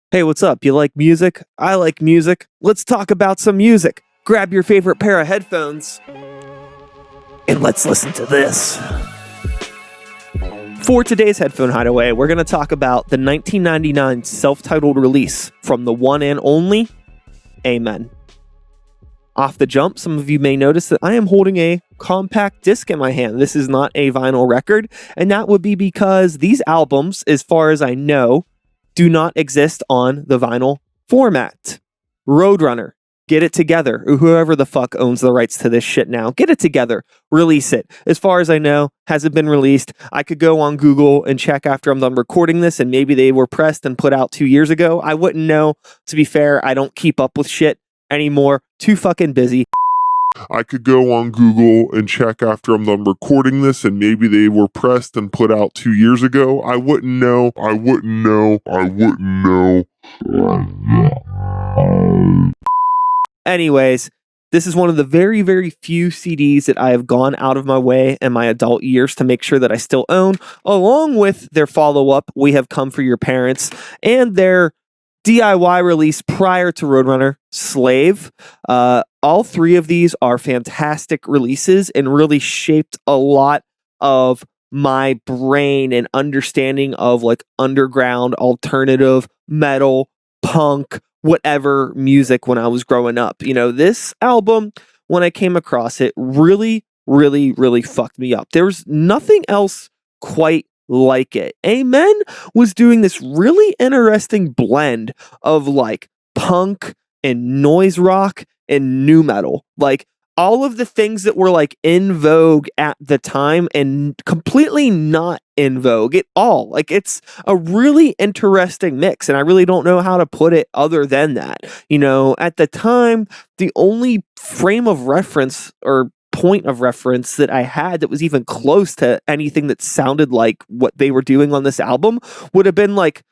Hey, what's up? You like music? I like music. Let's talk about some music. Grab your favorite pair of headphones and let's listen to this. For today's Headphone Hideaway, we're going to talk about the 1999 self-titled release from the one and only Amen. Off the jump, some of you may notice that I am holding a compact disc in my hand. This is not a vinyl record, and that would be because these albums, as far as I know, do not exist on the vinyl format. Roadrunner, get it together. Whoever the fuck owns the rights to this shit now, get it together. Release it. As far as I know, hasn't been released. I could go on Google and check after I'm done recording this, and maybe they were pressed and put out 2 years ago. I wouldn't know. To be fair, I don't keep up with shit anymore. Too fucking busy. I could go on Google and check after I'm done recording this, and maybe they were pressed and put out 2 years ago. I wouldn't know. Anyways, this is one of the very, very few CDs that I have gone out of my way in my adult years to make sure that I still own, along with their follow-up, We Have Come For Your Parents, and their DIY release prior to Roadrunner, Slave. All three of these are fantastic releases and really shaped a lot of my brain and understanding of like underground, alternative, metal, punk, whatever music when I was growing up. You know, this album, when I came across it, really, really, really fucked me up. There's nothing else quite like it. Amen was doing this really interesting blend of like punk and noise rock and nu metal. Like all of the things that were like in vogue at the time and completely not in vogue at all. Like it's a really interesting mix, and I really don't know how to put it other than that. You know, at the time, the only frame of reference or point of reference that I had that was even close to anything that sounded like what they were doing on this album would have been like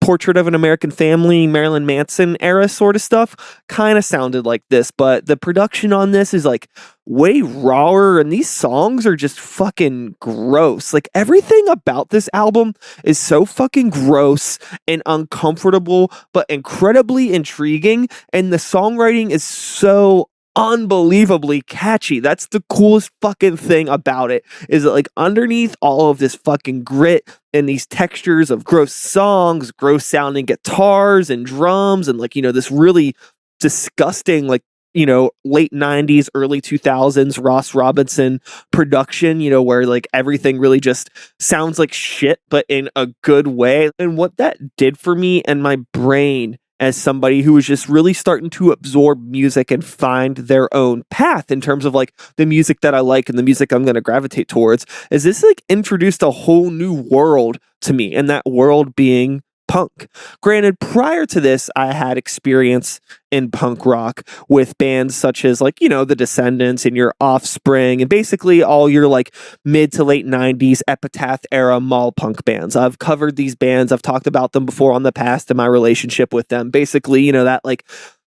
Portrait of an American Family, Marilyn Manson era sort of stuff. Kind of sounded like this, but the production on this is like way rawer, and these songs are just fucking gross. Like everything about this album is so fucking gross and uncomfortable, but incredibly intriguing, and the songwriting is so unbelievably catchy. That's the coolest fucking thing about it, is that like underneath all of this fucking grit and these textures of gross songs, gross sounding guitars and drums, and like, you know, this really disgusting, like, you know, late 90s, early 2000s Ross Robinson production, you know, where like everything really just sounds like shit, but in a good way. And what that did for me and my brain as somebody who was just really starting to absorb music and find their own path in terms of like the music that I like and the music I'm going to gravitate towards, is this like introduced a whole new world to me, and that world being punk. Granted, prior to this, I had experience in punk rock with bands such as like, you know, The Descendants and your Offspring, and basically all your like mid to late 90s Epitaph era mall punk bands. I've covered these bands. I've talked about them before on the past and my relationship with them. Basically, you know, that like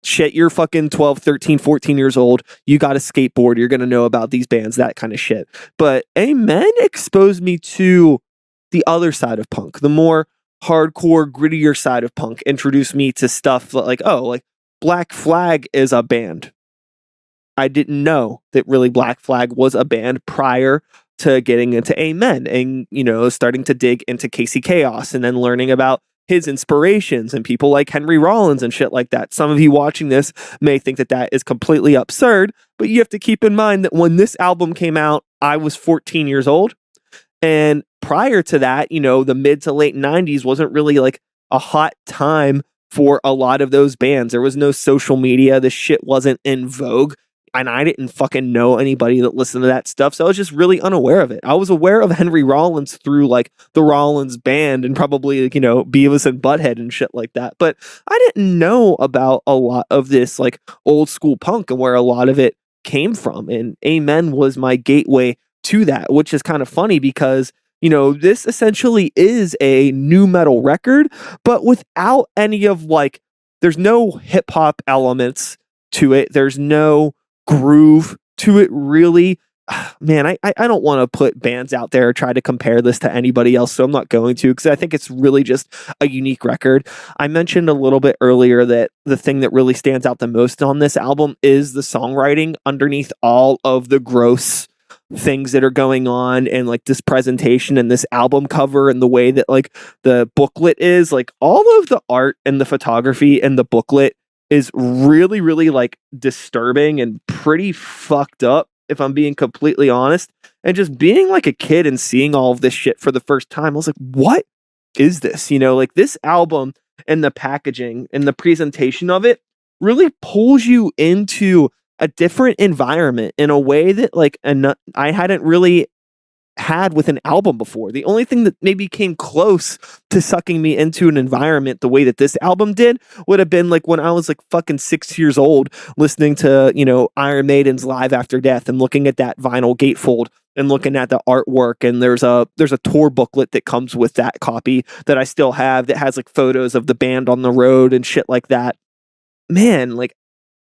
shit, you're fucking 12, 13, 14 years old. You got a skateboard. You're going to know about these bands, that kind of shit. But Amen exposed me to the other side of punk, the more hardcore, grittier side of punk. Introduced me to stuff like, oh, like Black Flag is a band. I didn't know that really Black Flag was a band prior to getting into Amen and, you know, starting to dig into Casey Chaos and then learning about his inspirations and people like Henry Rollins and shit like that. Some of you watching this may think that that is completely absurd, but you have to keep in mind that when this album came out, I was 14 years old. And prior to that, you know, the mid to late 90s wasn't really like a hot time for a lot of those bands. There was no social media. This shit wasn't in vogue. And I didn't fucking know anybody that listened to that stuff. So I was just really unaware of it. I was aware of Henry Rollins through like the Rollins band and probably, like, you know, Beavis and Butthead and shit like that. But I didn't know about a lot of this like old school punk and where a lot of it came from. And Amen was my gateway to that, which is kind of funny because, you know, this essentially is a nu metal record, but without any of like, there's no hip hop elements to it. There's no groove to it really. man, I don't want to put bands out there or try to compare this to anybody else, so I'm not going to, because I think it's really just a unique record. I mentioned a little bit earlier that the thing that really stands out the most on this album is the songwriting underneath all of the gross things that are going on, and like this presentation and this album cover and the way that like the booklet is, like all of the art and the photography and the booklet is really, really like disturbing and pretty fucked up, if I'm being completely honest. And just being like a kid and seeing all of this shit for the first time, I was like, what is this? You know, like this album and the packaging and the presentation of it really pulls you into a different environment in a way that like I hadn't really had with an album before. The only thing that maybe came close to sucking me into an environment the way that this album did would have been like when I was like fucking 6 years old, listening to, you know, Iron Maiden's Live After Death and looking at that vinyl gatefold and looking at the artwork. And there's a tour booklet that comes with that copy that I still have that has like photos of the band on the road and shit like that. Man, like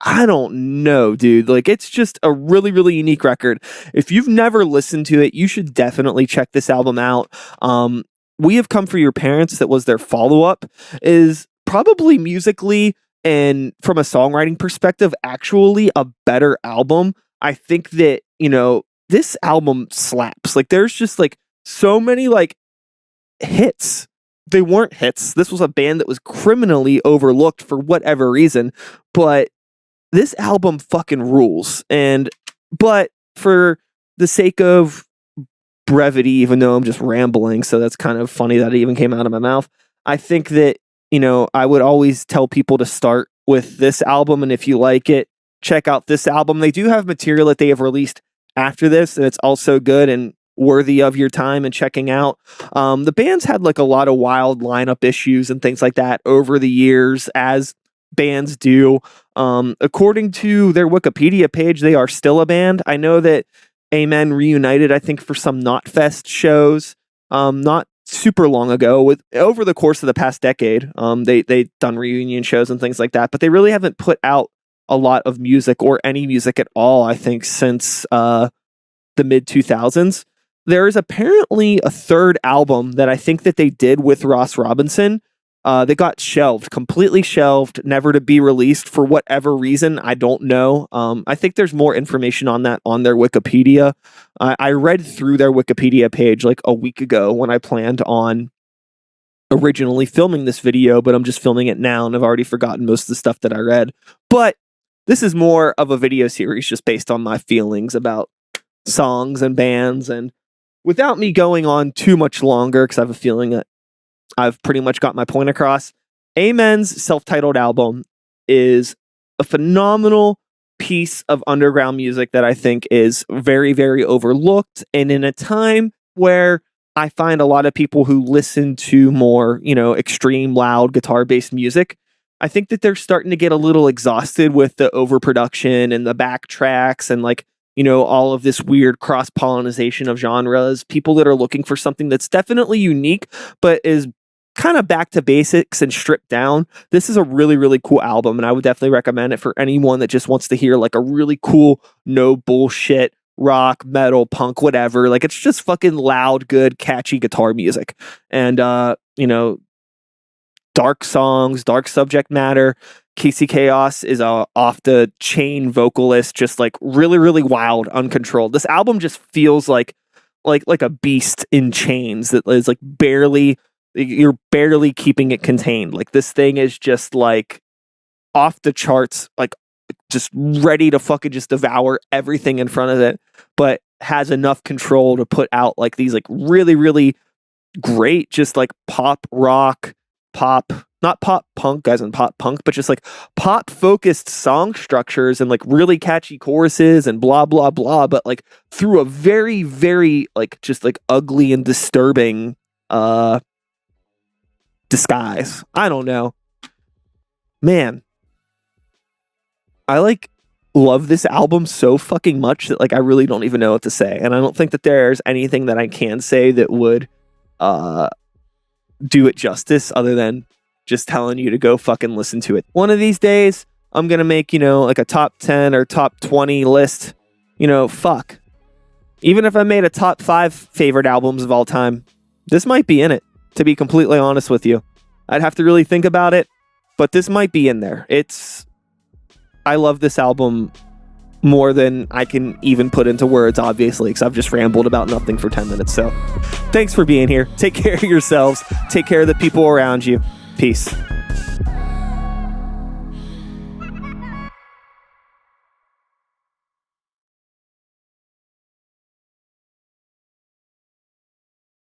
I don't know, dude. Like, it's just a really, really unique record. If you've never listened to it, you should definitely check this album out. We Have Come for Your Parents, that was their follow-up, is probably musically and from a songwriting perspective, actually a better album. I think that, you know, this album slaps. Like, there's just like so many like hits. They weren't hits. This was a band that was criminally overlooked for whatever reason, but this album fucking rules. But for the sake of brevity, even though I'm just rambling, so that's kind of funny that it even came out of my mouth, I think that, you know, I would always tell people to start with this album, and if you like it, check out this album. They do have material that they have released after this, and it's also good and worthy of your time and checking out. The band's had like a lot of wild lineup issues and things like that over the years, as bands do. According to their Wikipedia page, they are still a band. I know that Amen reunited, I think, for some Knotfest shows, not super long ago, with over the course of the past decade. They done reunion shows and things like that, but they really haven't put out a lot of music or any music at all, I think, since the mid 2000s. There is apparently a third album that I think that they did with Ross Robinson. They got shelved, completely shelved, never to be released for whatever reason. I don't know. I think there's more information on that on their Wikipedia. I read through their Wikipedia page like a week ago when I planned on originally filming this video, but I'm just filming it now and I've already forgotten most of the stuff that I read. But this is more of a video series just based on my feelings about songs and bands. And without me going on too much longer, because I have a feeling that I've pretty much got my point across, Amen's self-titled album is a phenomenal piece of underground music that I think is very, very overlooked. And in a time where I find a lot of people who listen to more, you know, extreme, loud, guitar-based music, I think that they're starting to get a little exhausted with the overproduction and the backtracks and like, you know, all of this weird cross-pollination of genres. People that are looking for something that's definitely unique, but is kind of back to basics and stripped down. This is a really, really cool album, and I would definitely recommend it for anyone that just wants to hear like a really cool, no bullshit rock, metal, punk, whatever. Like, it's just fucking loud, good, catchy guitar music. And you know, dark songs, dark subject matter. Casey Chaos is a off the chain vocalist, just like really, really wild, uncontrolled. This album just feels like a beast in chains that is like you're barely keeping it contained. Like, this thing is just like off the charts, like just ready to fucking just devour everything in front of it, but has enough control to put out like these like really, really great, just like pop rock, not pop punk as in pop punk, but just like pop focused song structures and like really catchy choruses and blah, blah, blah. But like through a very, very like just like ugly and disturbing disguise. I don't know. Man, I like love this album so fucking much that like I really don't even know what to say. And I don't think that there's anything that I can say that would do it justice other than just telling you to go fucking listen to it. One of these days, I'm gonna make, you know, like a top 10 or top 20 list. You know, fuck. Even if I made a top 5 favorite albums of all time, this might be in it, to be completely honest with you. I'd have to really think about it, but this might be in there. I love this album more than I can even put into words, obviously, because I've just rambled about nothing for 10 minutes. So thanks for being here. Take care of yourselves. Take care of the people around you. Peace.